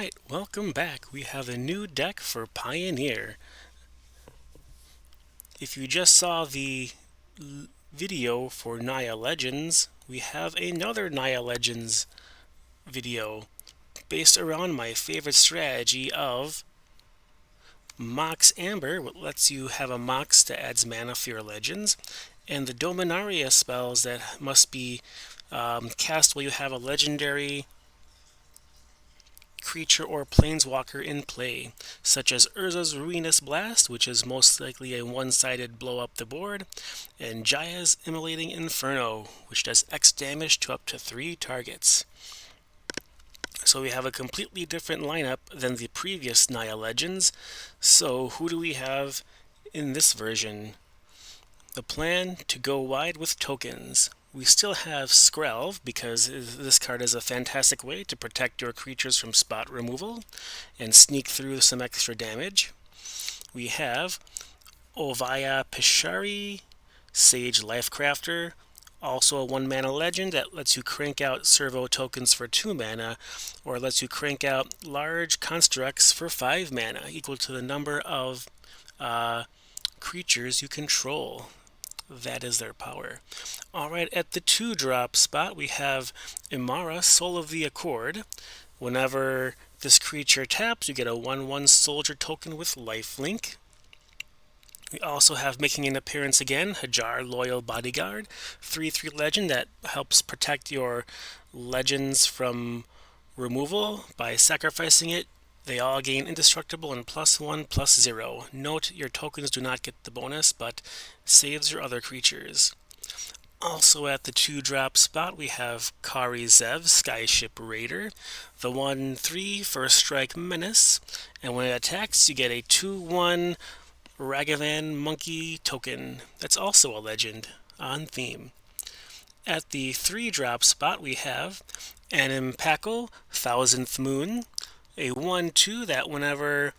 Alright, welcome back. We have a new deck for Pioneer. If you just saw the video for Naya Legends, we have another Naya Legends video based around my favorite strategy of Mox Amber, which lets you have a Mox that adds mana for your legends, and the Dominaria spells that must be cast while you have a legendary creature or planeswalker in play, such as Urza's Ruinous Blast, which is most likely a one-sided blow up the board, and Jaya's Immolating Inferno, which does X damage to up to 3 targets. So we have a completely different lineup than the previous Naya Legends. So who do we have in this version? The plan to go wide with tokens. We still have Skrelv because this card is a fantastic way to protect your creatures from spot removal and sneak through some extra damage. We have Ovaya Pishari, Sage Lifecrafter, also a 1-mana legend that lets you crank out servo tokens for 2 mana, or lets you crank out large constructs for 5 mana, equal to the number of creatures you control. That is their power. Alright, at the 2-drop spot we have Imara, Soul of the Accord. Whenever this creature taps, you get a 1/1 soldier token with lifelink. We also have, making an appearance again, Hajar, Loyal Bodyguard, 3/3 legend that helps protect your legends from removal. By sacrificing it, they all gain indestructible and +1/+0. Note, your tokens do not get the bonus, but saves your other creatures. Also at the 2-drop spot, we have Kari Zev, Skyship Raider, the 1/3 first strike menace, and when it attacks, you get a 2/1 Ragavan Monkey token. That's also a legend on theme. At the 3-drop spot, we have Animpackle, Thousandth Moon, a 1/2 that whenever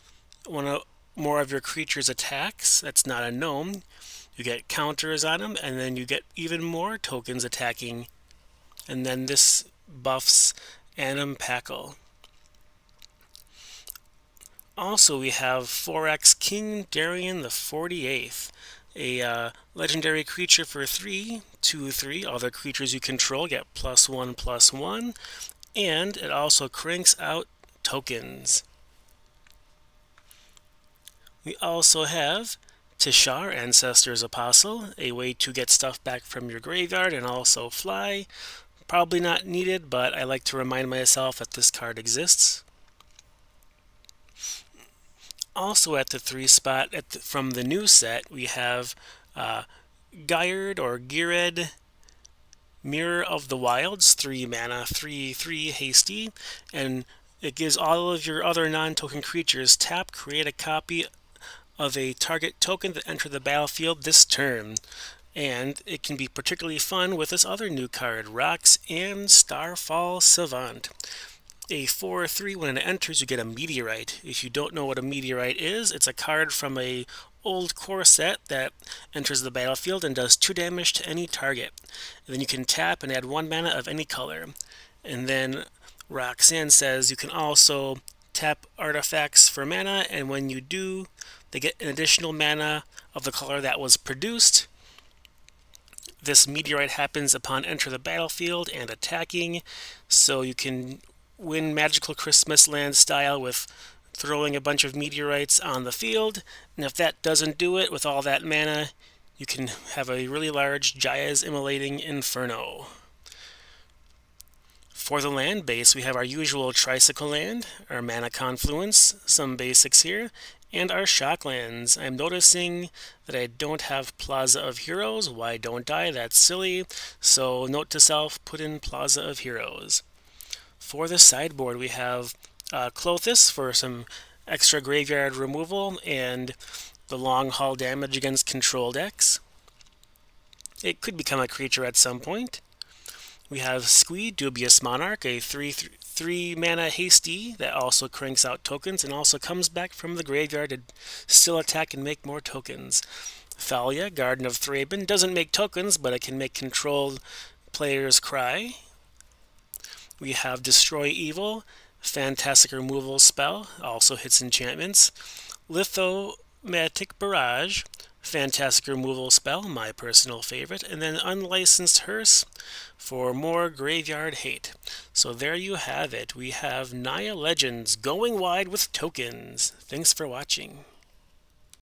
one more of your creatures attacks, that's not a gnome, you get counters on them, and then you get even more tokens attacking, and then this buffs Animpackle. Also, we have 4x King Darien the 48th, a legendary creature for 3, 2/3. Other creatures you control get +1/+1, and it also cranks out tokens. We also have Tishar, Ancestor's Apostle, a way to get stuff back from your graveyard and also fly. Probably not needed, but I like to remind myself that this card exists. Also at the 3 spot from the new set, we have Ghired or Ghired, Mirror of the Wilds, 3 mana, 3/3 hasty, and it gives all of your other non-token creatures tap, create a copy of a target token that enter the battlefield this turn. And it can be particularly fun with this other new card, Roxanne Starfall Savant. A 4/3, when it enters, you get a meteorite. If you don't know what a meteorite is, it's a card from a old core set that enters the battlefield and does 2 damage to any target. And then you can tap and add 1 mana of any color. And then Roxanne says you can also tap artifacts for mana, and when you do, they get an additional mana of the color that was produced. This meteorite happens upon enter the battlefield and attacking, so you can win Magical Christmas Land style with throwing a bunch of meteorites on the field, and if that doesn't do it with all that mana, you can have a really large Jaya's Immolating Inferno. For the land base, we have our usual Tricycle Land, our Mana Confluence, some basics here, and our Shocklands. I'm noticing that I don't have Plaza of Heroes. Why don't I? That's silly. So note to self, put in Plaza of Heroes. For the sideboard, we have Clothis for some extra graveyard removal and the long haul damage against control decks. It could become a creature at some point. We have Squee, Dubious Monarch, a 3 mana hasty that also cranks out tokens and also comes back from the graveyard to still attack and make more tokens. Thalia, Garden of Thraben, doesn't make tokens, but it can make controlled players cry. We have Destroy Evil, Fantastic removal spell, also hits enchantments. Lithomatic Barrage, fantastic removal spell, my personal favorite. And then Unlicensed Hearse for more graveyard hate. So there you have it. We have Naya Legends going wide with tokens. Thanks for watching.